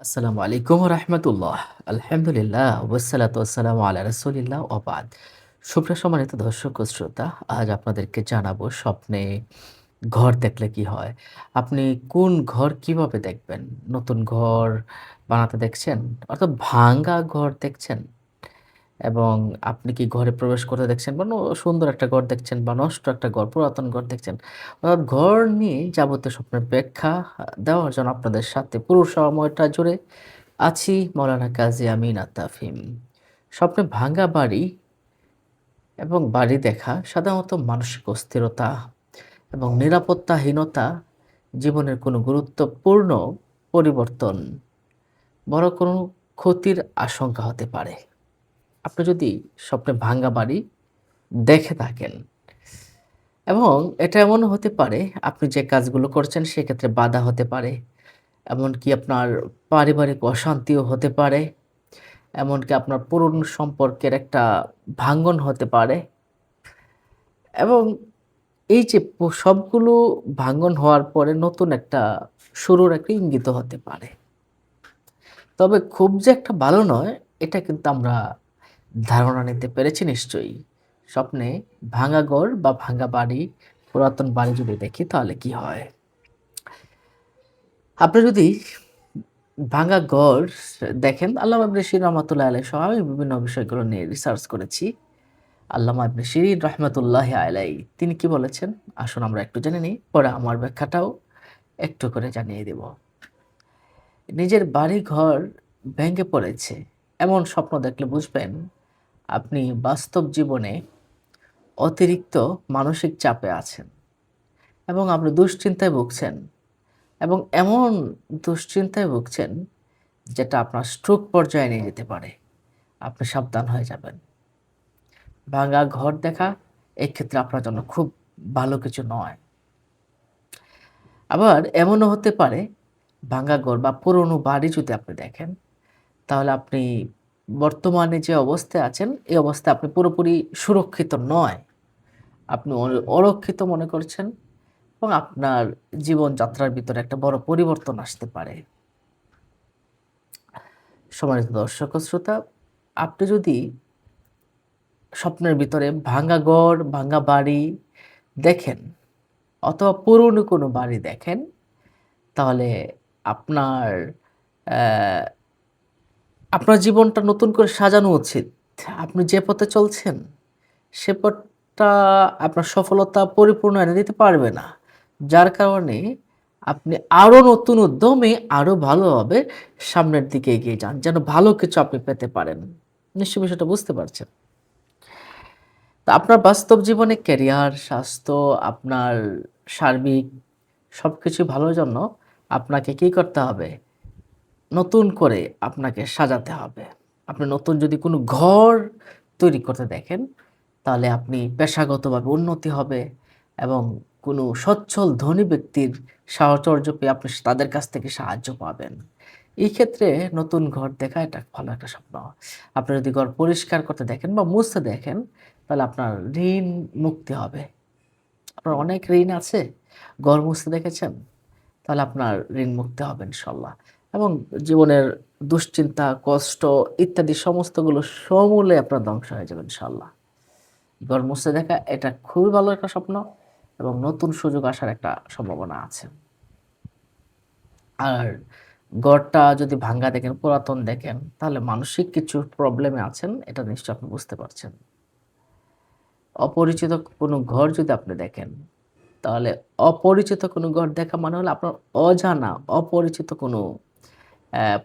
আসসালামু আলাইকুম রাহমাতুল্লাহ। আলহামদুলিল্লাহ ওয়াসসালাতু ওয়াসসালামু আলা রাসূলিল্লাহ ওয়া বাদ। সুপ্রিয় সম্মানিত দর্শক ও শ্রোতা, আজ আপনাদেরকে জানাবো স্বপ্নে ঘর দেখলে কি হয়? আপনি কোন ঘর কিভাবে দেখবেন? নতুন ঘর বানাতে দেখছেন? অর্থাৎ ভাঙ্গা ঘর দেখছেন? এবং আপনি কি ঘরে প্রবেশ করতে দেখছেন বা সুন্দর একটা ঘর দেখছেন বা নষ্ট একটা ঘর, পুরাতন ঘর দেখছেন। অর্থাৎ ঘর নিয়ে যাবতীয় স্বপ্নের ব্যাখ্যা দেওয়ার জন্য আপনাদের সাথে পুরো সময়টা জুড়ে আছি মাওলানা কাজী আমিন আত্তাফিম। স্বপ্নে ভাঙ্গা বাড়ি এবং বাড়ি দেখা সাধারণত মানসিক অস্থিরতা এবং নিরাপত্তাহীনতা, জীবনের কোনো গুরুত্বপূর্ণ পরিবর্তন, বড় কোনো ক্ষতির আশঙ্কা হতে পারে। আপনি যদি স্বপ্নে ভাঙ্গা বাড়ি দেখে থাকেন এবং এটা এমনও হতে পারে আপনি যে কাজগুলো করছেন সেক্ষেত্রে বাধা হতে পারে। এমনকি আপনার পারিবারিক অশান্তিও হতে পারে। এমনকি আপনার পুরনো সম্পর্কের একটা ভাঙ্গন হতে পারে এবং এই যে সবগুলো ভাঙ্গন হওয়ার পরে নতুন একটা শুরুর একটা ইঙ্গিতও হতে পারে। তবে খুব যে একটা ভালো নয়, এটা কিন্তু আমরা ধারণা নিতে পেরেছি নিশ্চয়ই। স্বপ্নে ভাঙা ঘর বা ভাঙা বাড়ি, পুরাতন বাড়ি যদি দেখি তাহলে কি হয়? আপনি যদি ভাঙা ঘর দেখেন, আল্লামা ইবনে সিরিন রহমাতুল্লাহি আলাইহি সহ আমি বিভিন্ন বিষয়গুলো নিয়ে রিসার্চ করেছি। আল্লামা ইবনে সিরিন রাহমাতুল্লাহি আলাইহি তিনি কি বলেছেন? আসুন আমরা একটু জেনে নিই। পরে আমার ব্যাখ্যাটাও একটু করে জানিয়ে দেব। নিজের বাড়ি-ঘর ভেঙে পড়েছে, এমন স্বপ্ন দেখলে বুঝবেন আপনি বাস্তব জীবনে অতিরিক্ত মানসিক চাপে আছেন এবং আপনি দুশ্চিন্তায় ভুগছেন এবং এমন দুশ্চিন্তায় ভুগছেন যেটা আপনার স্ট্রোক পর্যায়ে নিয়ে যেতে পারে। আপনি সাবধান হয়ে যাবেন। ভাঙা ঘর দেখা এক্ষেত্রে আপনার জন্য খুব ভালো কিছু নয়। আবার এমনও হতে পারে ভাঙা ঘর বা পুরনো বাড়ি যদি আপনি দেখেন, তাহলে আপনি বর্তমানে যে অবস্থায় আছেন, এই অবস্থায় আপনি পুরোপুরি সুরক্ষিত নয়। আপনি অরক্ষিত মনে করছেন এবং আপনার জীবনযাত্রার ভিতরে একটা বড় পরিবর্তন আসতে পারে। সম্মানিত দর্শক ও শ্রোতা, আপনি যদি স্বপ্নের ভিতরে ভাঙা ঘর, ভাঙা বাড়ি দেখেন অথবা পুরনো কোনো বাড়ি দেখেন, তাহলে আপনার অ্যা আপনার জীবনটা নতুন করে সাজানো উচিত। আপনি যে পথে চলছেন, সে পথটা আপনার সফলতা পরিপূর্ণ এনে দিতে পারবে না। যার কারণে আপনি আরো নতুন উদ্যমে আরো ভালোভাবে সামনের দিকে এগিয়ে যান। যেন ভালো কিছু আপনি পেতে পারেন। নিশ্চয়ই বিষয়টা বুঝতে পারছেন। তো আপনার বাস্তব জীবনে ক্যারিয়ার, স্বাস্থ্য, আপনার সার্বিক সবকিছু ভালোর জন্য আপনাকে কি করতে হবে? নতুন করে আপনাকে সাজাতে হবে। আপনি নতুন যদি কোনো ঘর তৈরি করতে দেখেন, তাহলে আপনি পেশাগতভাবে উন্নতি হবে এবং কোনো সচ্ছল ধনী ব্যক্তির সাহচর্য পেয়ে আপনি তাদের কাছ থেকে সাহায্য পাবেন। এই ক্ষেত্রে নতুন ঘর দেখা এটা ভালো একটা স্বপ্ন। আপনি যদি ঘর পরিষ্কার করতে দেখেন বা মুছতে দেখেন, তাহলে আপনার ঋণ মুক্তি হবে। আপনার অনেক ঋণ আছে, ঘর মুছতে দেখেছেন? তাহলে আপনার ঋণ মুক্তি হবেন ইনশাল্লাহ। এবং জীবনের দুশ্চিন্তা, কষ্ট ইত্যাদি সমস্তগুলো সমূলে আপনার ধ্বংস হয়ে যাবে ইনশাল্লাহ। ঘর মুছে দেখা এটা খুবই ভালো একটা স্বপ্ন এবং নতুন সুযোগ আসার একটা সম্ভাবনা আছে। আর ঘরটা যদি ভাঙ্গা দেখেন, পুরাতন দেখেন, তাহলে মানসিক কিছু প্রবলেমে আছেন, এটা নিশ্চয়ই আপনি বুঝতে পারছেন। অপরিচিত কোনো ঘর যদি আপনি দেখেন, তাহলে অপরিচিত কোনো ঘর দেখা মানে হলো আপনার অজানা, অপরিচিত কোনো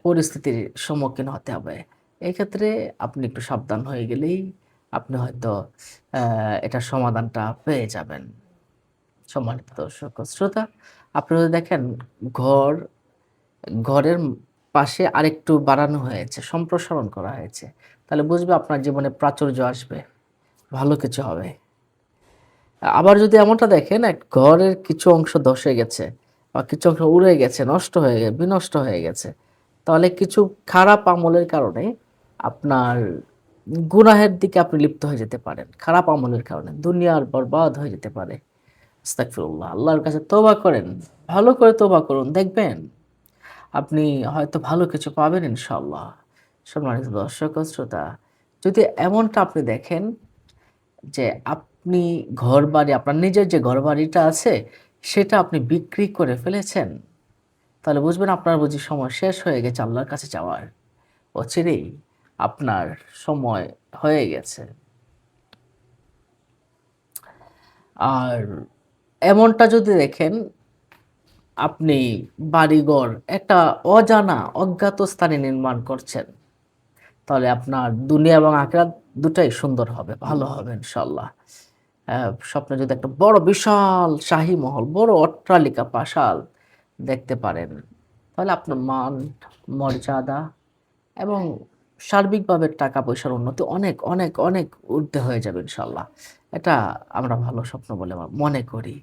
পরিস্থিতির সম্মুখীন হতে হবে। এক্ষেত্রে আপনি একটু সাবধান হয়ে গেলেই আপনি হয়তো এটার সমাধানটা পেয়ে যাবেন। সম্মানিত দর্শক ও শ্রোতা, আপনি যদি দেখেন ঘর, ঘরের পাশে আরেকটু বাড়ানো হয়েছে, সম্প্রসারণ করা হয়েছে, তাহলে বুঝবে আপনার জীবনে প্রাচুর্য আসবে, ভালো কিছু হবে। আবার যদি এমনটা দেখেন ঘরের কিছু অংশ ধসে গেছে বা কিছু অংশ উড়ে গেছে, নষ্ট হয়ে বিনষ্ট হয়ে গেছে, তাহলে কিছু খারাপ আমলের কারণে আপনার গুনাহের দিকে আপনি লিপ্ত হয়ে যেতে পারেন। খারাপ আমলের কারণে দুনিয়ার বরবাদ হয়ে যেতে পারে। আস্তাগফিরুল্লাহ। আল্লাহর কাছে তওবা করেন। ভালো করে তওবা করুন। দেখবেন আপনি হয়তো ভালো কিছু পাবেন ইনশাআল্লাহ। সম্মানিত দর্শক ও শ্রোতা, যদি এমনটা আপনি দেখেন যে আপনি ঘরবাড়ি আপনার নিজের যে ঘরবাড়িটা আছে, সেটা আপনি বিক্রি করে ফেলেছেন, তাহলে বুঝবেন আপনার বুঝি সময় শেষ হয়ে গেছে আল্লাহর কাছে যাওয়ার। অচিরেই আপনার সময় হয়ে গেছে। আর এমনটা যদি দেখেন আপনি বাড়িঘর একটা অজানা অজ্ঞাত স্থানে নির্মাণ করছেন, তাহলে আপনার দুনিয়া এবং আখিরাত দুটাই সুন্দর হবে, ভালো হবে ইনশাআল্লাহ। স্বপ্নে যদি একটা বড় বিশাল শাহী মহল, বড় অট্টালিকা, প্রাসাদ দেখতে পারেন, তাহলে আপনার মান, মর্যাদা এবং সার্বিকভাবে টাকা-পয়সার উন্নতি অনেক, অনেক, অনেক ঊর্ধ্বে হয়ে যাবে ইনশাআল্লাহ। এটা আমরা ভালো স্বপ্ন বলে মনে করি।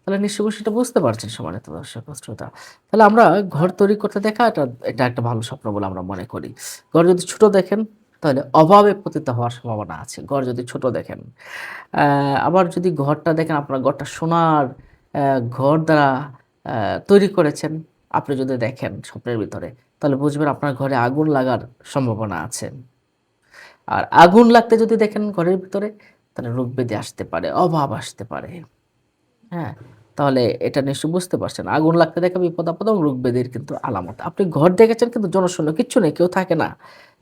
তাহলে নিশ্চয়ই সেটা বুঝতে পারছেন সম্মানিত দর্শক ও শ্রোতা। তাহলে আমরা ঘর তৈরি করতে দেখা এটা একটা ভালো স্বপ্ন বলে আমরা মনে করি। ঘর যদি ছোট দেখেন, তাহলে অভাবে পতিত হওয়ার সম্ভাবনা আছে। ঘর যদি ছোট দেখেন। অ্যা আবার যদি ঘরটা দেখেন আপনার ঘরটা সোনার ঘর দ্বারা অ্যা তৈরি করেছেন, আপনি যদি দেখেন স্বপ্নের ভিতরে, তাহলে বুঝবেন আপনার ঘরে আগুন লাগার সম্ভাবনা আছে। আর আগুন লাগতে যদি দেখেন ঘরের ভিতরে, তাহলে রোগ ব্যাধি আসতে পারে, অভাব আসতে পারে। হ্যাঁ? তাহলে এটা নিশ্চয়ই বুঝতে পারছেন। আগুন লাগতে দেখা বিপদ-আপদ এবং রোগ ব্যাধির কিন্তু আলামত। আপনি ঘর দেখেছেন কিন্তু জনশূন্য কিচ্ছু নেই, কেউ থাকে না।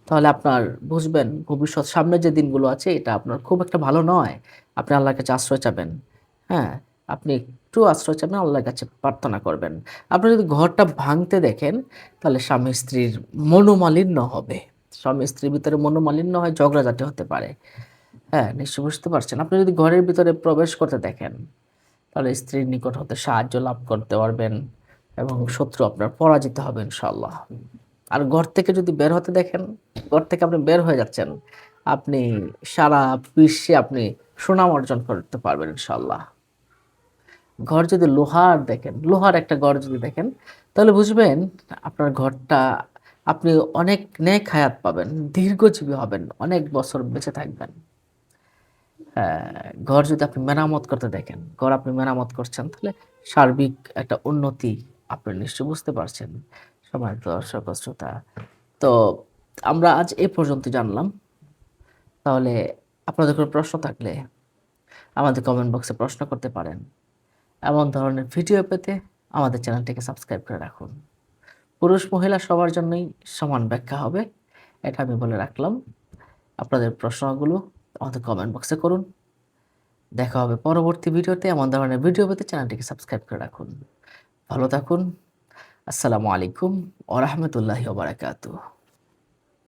তাহলে আপনার বুঝবেন ভবিষ্যৎ সামনে যে দিনগুলো আছে এটা আপনার খুব একটা ভালো নয়। আপনি আল্লাহর কাছে আশ্রয় চাবেন। হ্যাঁ? আপনি একটু আশ্রয় চাবেন, আল্লাহর কাছে প্রার্থনা করবেন। আপনি যদি ঘরটা ভাঙতে দেখেন, তাহলে স্বামী-স্ত্রীর মনোমালিন্য হবে। স্বামী-স্ত্রীর ভিতরে মনোমালিন্য হয়, ঝগড়াঝাটি হতে পারে। হ্যাঁ, নিশ্চয়ই বুঝতে পারছেন। আপনি যদি ঘরের ভিতরে প্রবেশ করতে দেখেন, তাহলে স্ত্রীর নিকট হতে সাহায্য লাভ করতে পারবেন এবং শত্রু আপনার পরাজিত হবে ইনশাআল্লাহ। আর ঘর থেকে যদি বের হতে দেখেন, ঘর থেকে আপনি বের হয়ে যাচ্ছেন, আপনি সারা বিশ্বে আপনি সুনাম অর্জন করতে পারবেন ইনশাআল্লাহ। ঘর যদি লোহার দেখেন, লোহার একটা ঘর যদি দেখেন, তাহলে বুঝবেন আপনার ঘরটা আপনি অনেক নেক হায়াত পাবেন, দীর্ঘজীবী হবেন, অনেক বছর বেঁচে থাকবেন। ঘর যদি আপনি মেরামত করতে দেখেন, ঘর আপনি মেরামত করছেন, তাহলে সার্বিক একটা উন্নতি আপনি নিশ্চয়ই বুঝতে পারছেন। সম্মানিত দর্শক ও শ্রোতা। তো আমরা আজ এ পর্যন্ত জানলাম। তাহলে আপনাদের কোনো প্রশ্ন থাকলে আমাদের কমেন্ট বক্সে প্রশ্ন করতে পারেন। এমন ধরনের ভিডিও পেতে আমাদের চ্যানেলটিকে সাবস্ক্রাইব করে রাখুন। পুরুষ মহিলা সবার জন্যই সমান ব্যাখ্যা হবে। এটা আমি বলে রাখলাম। আপনাদের প্রশ্নগুলো আমাদের কমেন্ট বক্সে করুন। দেখা হবে পরবর্তী ভিডিওতে। এমন ধরনের ভিডিও পেতে চ্যানেলটিকে সাবস্ক্রাইব করে রাখুন। ভালো থাকুন। আসসালামু আলাইকুম ওয়া রাহমাতুল্লাহি ওয়া বারাকাতুহু।